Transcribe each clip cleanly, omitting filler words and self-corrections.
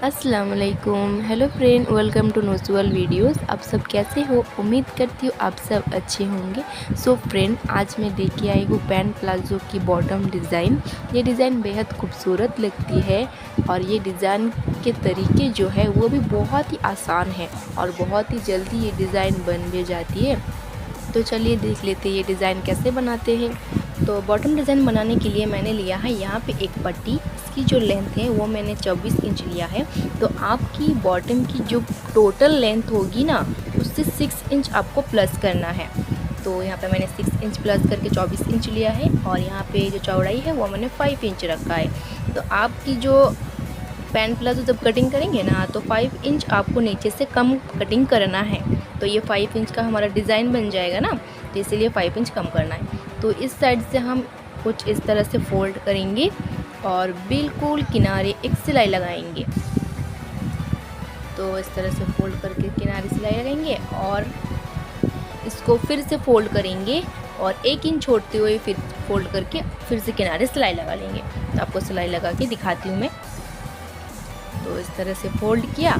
अस्सलाम वालेकुम। Hello friend, welcome to नोसुअल वीडियोस। आप सब कैसे हो? उम्मीद करती हूँ आप सब अच्छे होंगे। सो फ्रेंड, आज मैं लेके आई हूँ पैंट प्लाजो की बॉटम डिज़ाइन। ये डिज़ाइन बेहद खूबसूरत लगती है और ये डिज़ाइन के तरीके जो है वो भी बहुत ही आसान है और बहुत ही जल्दी ये डिज़ाइन बन भी जाती है। तो चलिए देख लेते हैं ये डिज़ाइन कैसे बनाते हैं। तो बॉटम डिज़ाइन बनाने के लिए मैंने लिया है यहाँ पे एक पट्टी। इसकी जो लेंथ है वो मैंने 24 इंच लिया है। तो आपकी बॉटम की जो टोटल लेंथ होगी ना, उससे 6 इंच आपको प्लस करना है। तो यहाँ पे मैंने 6 इंच प्लस करके 24 इंच लिया है और यहाँ पे जो चौड़ाई है वो मैंने 5 इंच रखा है। तो आपकी जो पैंट प्लाजो जब कटिंग करेंगे ना, तो 5 इंच आपको नीचे से कम कटिंग करना है। तो ये 5 इंच का हमारा डिज़ाइन बन जाएगा ना, तो इसीलिए 5 इंच कम करना है। तो इस साइड से हम कुछ इस तरह से फोल्ड करेंगे और बिल्कुल किनारे एक सिलाई लगाएंगे। तो इस तरह से फोल्ड करके किनारे सिलाई लगाएंगे और इसको फिर से फोल्ड करेंगे और 1 इंच छोड़ते हुए फिर फोल्ड करके फिर से किनारे सिलाई लगा लेंगे। तो आपको सिलाई लगा के दिखाती हूँ मैं। तो इस तरह से फोल्ड किया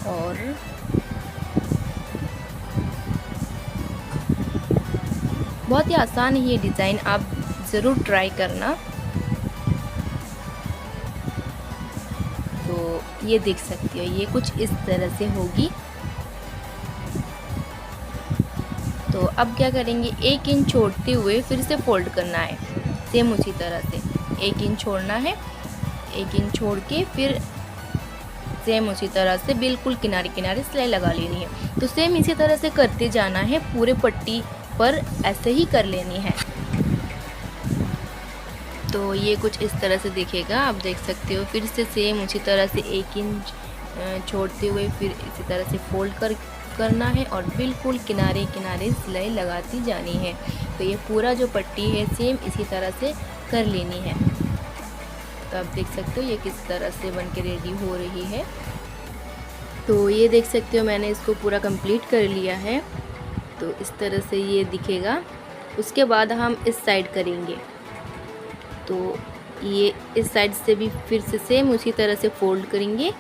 और बहुत ही आसान है ये डिज़ाइन, आप ज़रूर ट्राई करना। तो ये देख सकते हो, ये कुछ इस तरह से होगी। तो अब क्या करेंगे, 1 इंच छोड़ते हुए फिर से फोल्ड करना है। सेम उसी तरह से 1 इंच छोड़ना है, 1 इंच छोड़ के फिर सेम उसी तरह से बिल्कुल किनारे किनारे सिलाई लगा लेनी है। तो सेम इसी तरह से करते जाना है, पूरे पट्टी पर ऐसे ही कर लेनी है। तो ये कुछ इस तरह से दिखेगा, आप देख सकते हो। फिर से सेम उसी तरह से 1 इंच छोड़ते हुए फिर इसी तरह से फोल्ड करना है और बिल्कुल किनारे किनारे सिलाई लगाती जानी है। तो ये पूरा जो पट्टी है सेम इसी तरह से कर लेनी है। तो आप देख सकते हो ये किस तरह से बन के रेडी हो रही है। तो ये देख सकते हो मैंने इसको पूरा कंप्लीट कर लिया है। तो इस तरह से ये दिखेगा। उसके बाद हम इस साइड करेंगे। तो ये इस साइड से भी फिर से सेम उसी तरह से फोल्ड करेंगे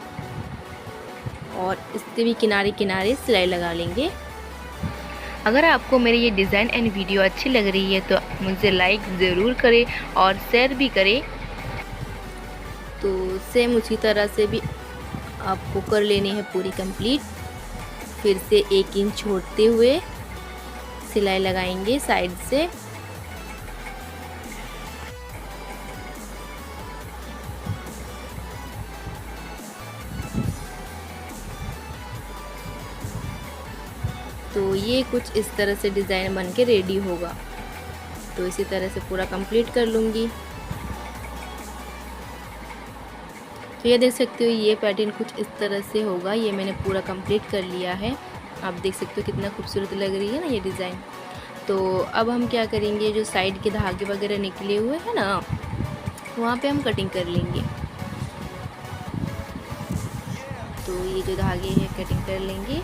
और इससे भी किनारे किनारे सिलाई लगा लेंगे। अगर आपको मेरी ये डिज़ाइन एंड वीडियो अच्छी लग रही है तो मुझे लाइक ज़रूर करें और शेयर भी करें। तो सेम उसी तरह से भी आपको कर लेनी है पूरी कंप्लीट। फिर से 1 इंच छोड़ते हुए सिलाई लगाएंगे साइड से। तो ये कुछ इस तरह से डिज़ाइन बन के रेडी होगा। तो इसी तरह से पूरा कंप्लीट कर लूँगी। तो ये देख सकते हो ये पैटर्न कुछ इस तरह से होगा। ये मैंने पूरा कंप्लीट कर लिया है। आप देख सकते हो कितना खूबसूरत लग रही है ना ये डिज़ाइन। तो अब हम क्या करेंगे, जो साइड के धागे वगैरह निकले हुए हैं ना, वहाँ पे हम कटिंग कर लेंगे। तो ये जो धागे हैं कटिंग कर लेंगे।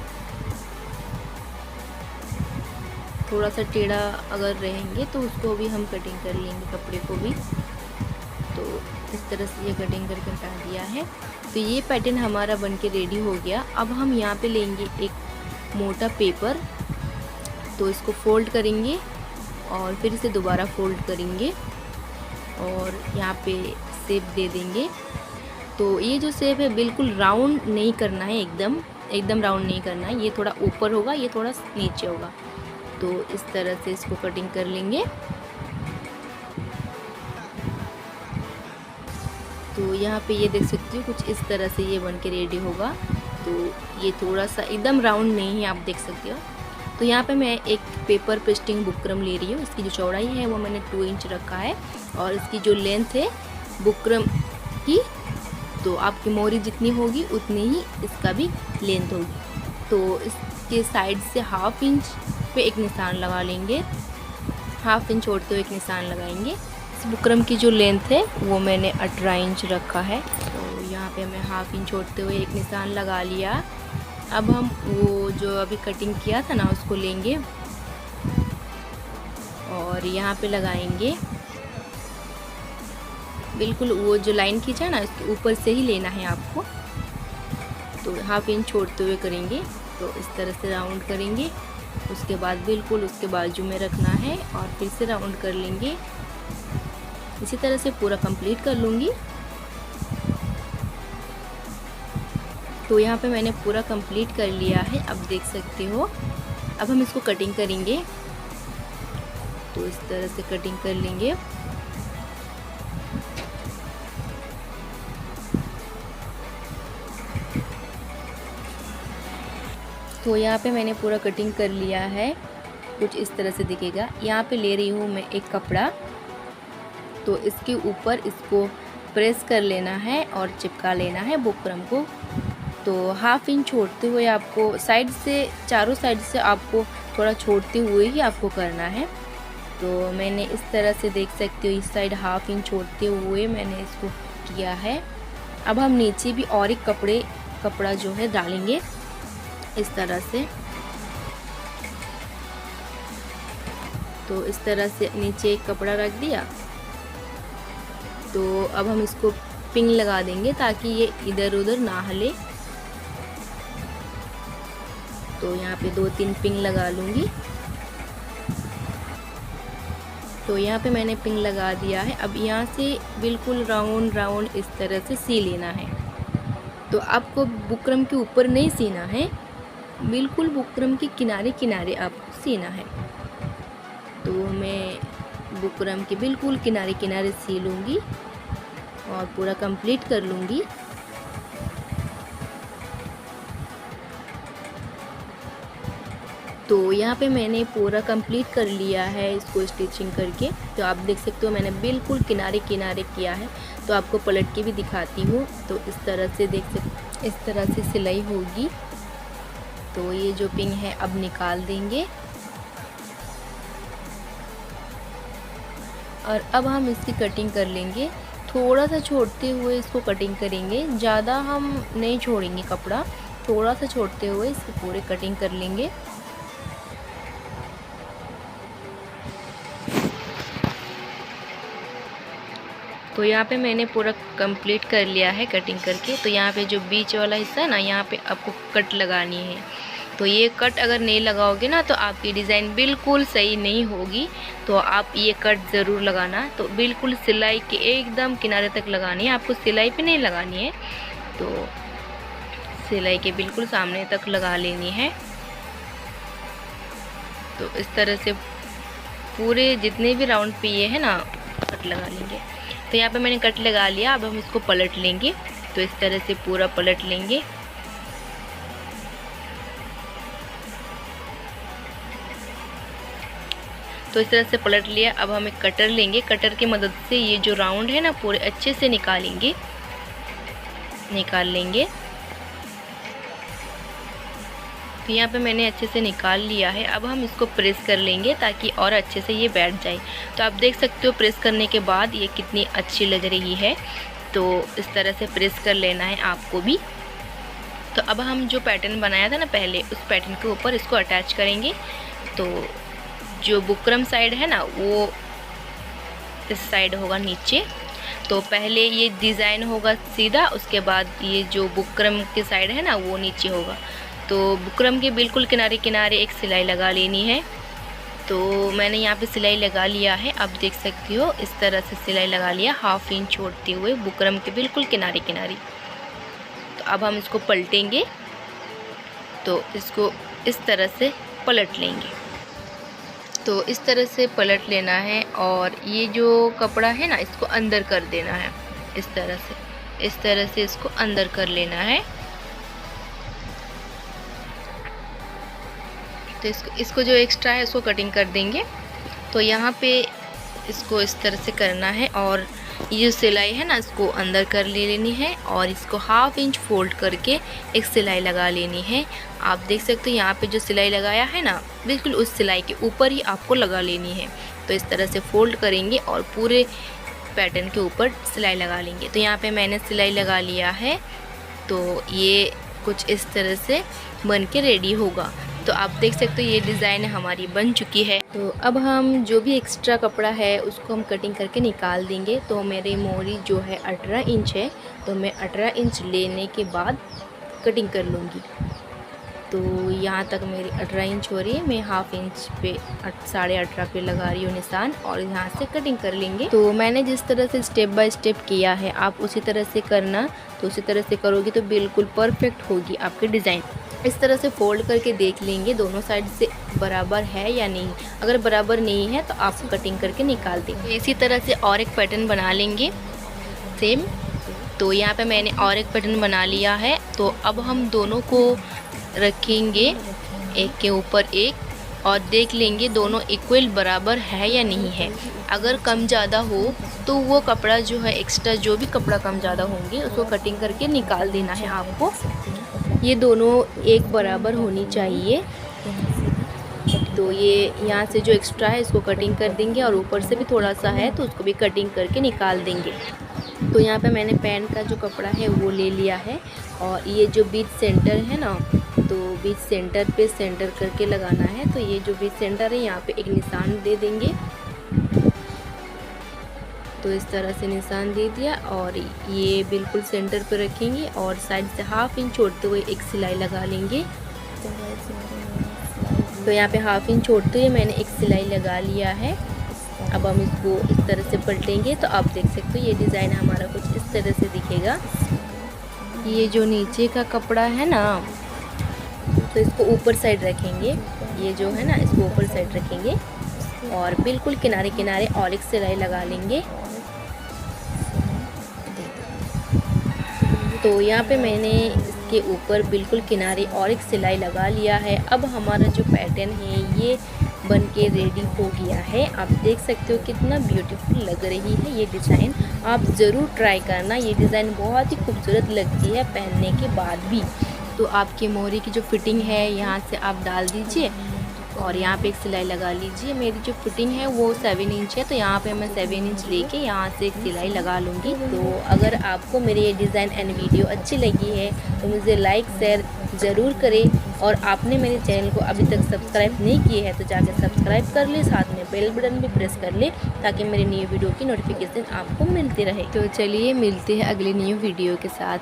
थोड़ा सा टेढ़ा अगर रहेंगे तो उसको भी हम कटिंग कर लेंगे, कपड़े को भी। तो इस तरह से ये कटिंग करके हटा दिया है। तो ये पैटर्न हमारा बन के रेडी हो गया। अब हम यहाँ पे लेंगे एक मोटा पेपर। तो इसको फोल्ड करेंगे और फिर से दोबारा फोल्ड करेंगे और यहाँ पे शेप दे देंगे। तो ये जो शेप है बिल्कुल राउंड नहीं करना है, एकदम राउंड नहीं करना है। ये थोड़ा ऊपर होगा, ये थोड़ा नीचे होगा। तो इस तरह से इसको कटिंग कर लेंगे। तो यहाँ पे ये देख सकते हो कुछ इस तरह से ये बन के रेडी होगा। तो ये थोड़ा सा एकदम राउंड नहीं है, आप देख सकते हो। तो यहाँ पे मैं एक पेपर पेस्टिंग बुकरम ले रही हूँ। इसकी जो चौड़ाई है वो मैंने 2 इंच रखा है और इसकी जो लेंथ है बुकरम की, तो आपकी मोरी जितनी होगी उतनी ही इसका भी लेंथ होगी। तो इसके साइड से 1/2 इंच पे एक निशान लगा लेंगे। 1/2 इंच छोड़ते हुए एक निशान लगाएंगे। इस बुकरम की जो लेंथ है वो मैंने 18 इंच रखा है। तो यहाँ पे मैं 1/2 इंच छोड़ते हुए एक निशान लगा लिया। अब हम वो जो अभी कटिंग किया था ना उसको लेंगे और यहाँ पे लगाएंगे। बिल्कुल वो जो लाइन खींचा ना उसके ऊपर से ही लेना है आपको। तो हाफ इंच छोड़ते हुए करेंगे, तो इस तरह से राउंड करेंगे। उसके बाद बिल्कुल उसके बाजू में रखना है और फिर से राउंड कर लेंगे। इसी तरह से पूरा कंप्लीट कर लूँगी। तो यहाँ पे मैंने पूरा कंप्लीट कर लिया है, अब देख सकते हो। अब हम इसको कटिंग करेंगे, तो इस तरह से कटिंग कर लेंगे। तो यहाँ पे मैंने पूरा कटिंग कर लिया है, कुछ इस तरह से दिखेगा। यहाँ पे ले रही हूँ मैं एक कपड़ा, तो इसके ऊपर इसको प्रेस कर लेना है और चिपका लेना है बुकरम को। तो हाफ इंच छोड़ते हुए आपको साइड से, चारों साइड से आपको थोड़ा छोड़ते हुए ही आपको करना है। तो मैंने इस तरह से देख सकते हो, इस साइड हाफ इंच छोड़ते हुए मैंने इसको किया है। अब हम नीचे भी और एक कपड़ा जो है डालेंगे इस तरह से। तो इस तरह से नीचे एक कपड़ा रख दिया। तो अब हम इसको पिन लगा देंगे ताकि ये इधर उधर ना हिले। तो यहाँ पे 2-3 पिन लगा लूँगी। तो यहाँ पे मैंने पिन लगा दिया है। अब यहाँ से बिल्कुल राउंड राउंड इस तरह से सी लेना है। तो आपको बुकरम के ऊपर नहीं सीना है, बिल्कुल बुकरम के किनारे किनारे आपको सीना है। तो मैं बुकरम के बिल्कुल किनारे किनारे सी लूँगी और पूरा कंप्लीट कर लूँगी। तो यहाँ पे मैंने पूरा कंप्लीट कर लिया है इसको स्टिचिंग करके। तो आप देख सकते हो मैंने बिल्कुल किनारे किनारे किया है। तो आपको पलट के भी दिखाती हूँ। तो इस तरह से देख सकते, इस तरह से सिलाई होगी। तो ये जो पिन है अब निकाल देंगे और अब हम इसकी कटिंग कर लेंगे। थोड़ा सा छोड़ते हुए इसको कटिंग करेंगे, ज़्यादा हम नहीं छोड़ेंगे कपड़ा, थोड़ा सा छोड़ते हुए इसकी पूरे कटिंग कर लेंगे। तो यहाँ पे मैंने पूरा कंप्लीट कर लिया है कटिंग करके। तो यहाँ पे जो बीच वाला हिस्सा है ना, यहाँ पे आपको कट लगानी है। तो ये कट अगर नहीं लगाओगे ना तो आपकी डिज़ाइन बिल्कुल सही नहीं होगी। तो आप ये कट ज़रूर लगाना। तो बिल्कुल सिलाई के एकदम किनारे तक लगानी है, आपको सिलाई पे नहीं लगानी है। तो सिलाई के बिल्कुल सामने तक लगा लेनी है। तो इस तरह से पूरे जितने भी राउंड पे ये है ना कट लगा लेंगे। तो यहाँ पे मैंने कट लगा लिया। अब हम इसको पलट लेंगे। तो इस तरह से पूरा पलट लेंगे। तो इस तरह से पलट लिया। अब हम एक कटर लेंगे, कटर की मदद से ये जो राउंड है ना पूरे अच्छे से निकाल लेंगे। तो यहाँ पे मैंने अच्छे से निकाल लिया है। अब हम इसको प्रेस कर लेंगे ताकि और अच्छे से ये बैठ जाए। तो आप देख सकते हो प्रेस करने के बाद ये कितनी अच्छी लग रही है। तो इस तरह से प्रेस कर लेना है आपको भी। तो अब हम जो पैटर्न बनाया था ना पहले, उस पैटर्न के ऊपर इसको अटैच करेंगे। तो जो बुकरम साइड है ना वो इस साइड होगा नीचे। तो पहले ये डिज़ाइन होगा सीधा, उसके बाद ये जो बुकरम के साइड है ना वो नीचे होगा। तो बुकरम के बिल्कुल किनारे किनारे एक सिलाई लगा लेनी है। तो मैंने यहाँ पे सिलाई लगा लिया है, आप देख सकती हो इस तरह से सिलाई लगा लिया, हाफ इंच छोड़ते हुए बुकरम के बिल्कुल किनारे किनारे। तो अब हम इसको पलटेंगे। तो इसको इस तरह से पलट लेंगे। तो इस तरह से पलट लेना है और ये जो कपड़ा है ना इसको अंदर कर देना है। इस तरह से इसको अंदर कर लेना है। तो इसको जो एक्स्ट्रा है उसको कटिंग कर देंगे। तो यहाँ पे इसको इस तरह से करना है और ये जो सिलाई है ना इसको अंदर कर लेनी है और इसको हाफ इंच फोल्ड करके एक सिलाई लगा लेनी है। आप देख सकते हो यहाँ पे जो सिलाई लगाया है ना बिल्कुल उस सिलाई के ऊपर ही आपको लगा लेनी है। तो इस तरह से फोल्ड करेंगे और पूरे पैटर्न के ऊपर सिलाई लगा लेंगे। तो यहाँ पे मैंने सिलाई लगा लिया है। तो ये कुछ इस तरह से बन के रेडी होगा। तो आप देख सकते हो ये डिज़ाइन हमारी बन चुकी है। तो अब हम जो भी एक्स्ट्रा कपड़ा है उसको हम कटिंग करके निकाल देंगे। तो मेरी मोरी जो है 18 इंच है, तो मैं 18 इंच लेने के बाद कटिंग कर लूँगी। तो यहाँ तक मेरी 18 इंच हो रही है, मैं हाफ इंच पे 18.5 पे लगा रही हूँ निशान और यहाँ से कटिंग कर लेंगे। तो मैंने जिस तरह से स्टेप बाय स्टेप किया है आप उसी तरह से करना। तो उसी तरह से करोगी तो बिल्कुल परफेक्ट होगी आपकी डिज़ाइन। इस तरह से फोल्ड करके देख लेंगे दोनों साइड से बराबर है या नहीं। अगर बराबर नहीं है तो आप कटिंग करके निकाल देंगे। इसी तरह से और एक पैटर्न बना लेंगे सेम। तो यहाँ पे मैंने और एक पैटर्न बना लिया है। तो अब हम दोनों को रखेंगे एक के ऊपर एक और देख लेंगे दोनों इक्वल बराबर है या नहीं है। अगर कम ज़्यादा हो तो वो कपड़ा जो है एक्स्ट्रा जो भी कपड़ा कम ज़्यादा होंगे उसको कटिंग करके निकाल देना है आपको। ये दोनों एक बराबर होनी चाहिए। तो ये यहाँ से जो एक्स्ट्रा है इसको कटिंग कर देंगे और ऊपर से भी थोड़ा सा है तो उसको भी कटिंग करके निकाल देंगे। तो यहाँ पे मैंने पैंट का जो कपड़ा है वो ले लिया है और ये जो बीच सेंटर है ना, तो बीच सेंटर पे सेंटर करके लगाना है। तो ये जो बीच सेंटर है यहाँ पे एक निशान दे देंगे। तो इस तरह से निशान दे दिया और ये बिल्कुल सेंटर पे रखेंगे और साइड से हाफ इंच छोड़ते हुए एक सिलाई लगा लेंगे। तो यहाँ पे हाफ इंच छोड़ते हुए मैंने एक सिलाई लगा लिया है। अब हम इसको इस तरह से पलटेंगे तो आप देख सकते हो ये डिज़ाइन हमारा कुछ इस तरह से दिखेगा। ये जो नीचे का कपड़ा है ना तो इसको ऊपर साइड रखेंगे। ये जो है ना इसको ऊपर साइड रखेंगे और बिल्कुल किनारे किनारे और एक सिलाई लगा लेंगे। तो यहाँ पे मैंने इसके ऊपर बिल्कुल किनारे और एक सिलाई लगा लिया है। अब हमारा जो पैटर्न है ये बन के रेडी हो गया है। आप देख सकते हो कितना ब्यूटीफुल लग रही है ये डिज़ाइन। आप ज़रूर ट्राई करना, ये डिज़ाइन बहुत ही खूबसूरत लगती है पहनने के बाद भी। तो आपकी मोरी की जो फिटिंग है यहाँ से आप डाल दीजिए और यहाँ पे एक सिलाई लगा लीजिए। मेरी जो फिटिंग है वो 7 इंच है, तो यहाँ पे मैं 7 इंच लेके यहाँ से एक सिलाई लगा लूँगी। तो अगर आपको मेरी ये डिज़ाइन एंड वीडियो अच्छी लगी है तो मुझे लाइक शेयर ज़रूर करें और आपने मेरे चैनल को अभी तक सब्सक्राइब नहीं किए हैं तो जाकर सब्सक्राइब कर ले, साथ में बेल बटन भी प्रेस कर ले ताकि मेरी न्यू वीडियो की नोटिफिकेशन आपको मिलती रहे। तो चलिए मिलते हैं अगली न्यू वीडियो के साथ।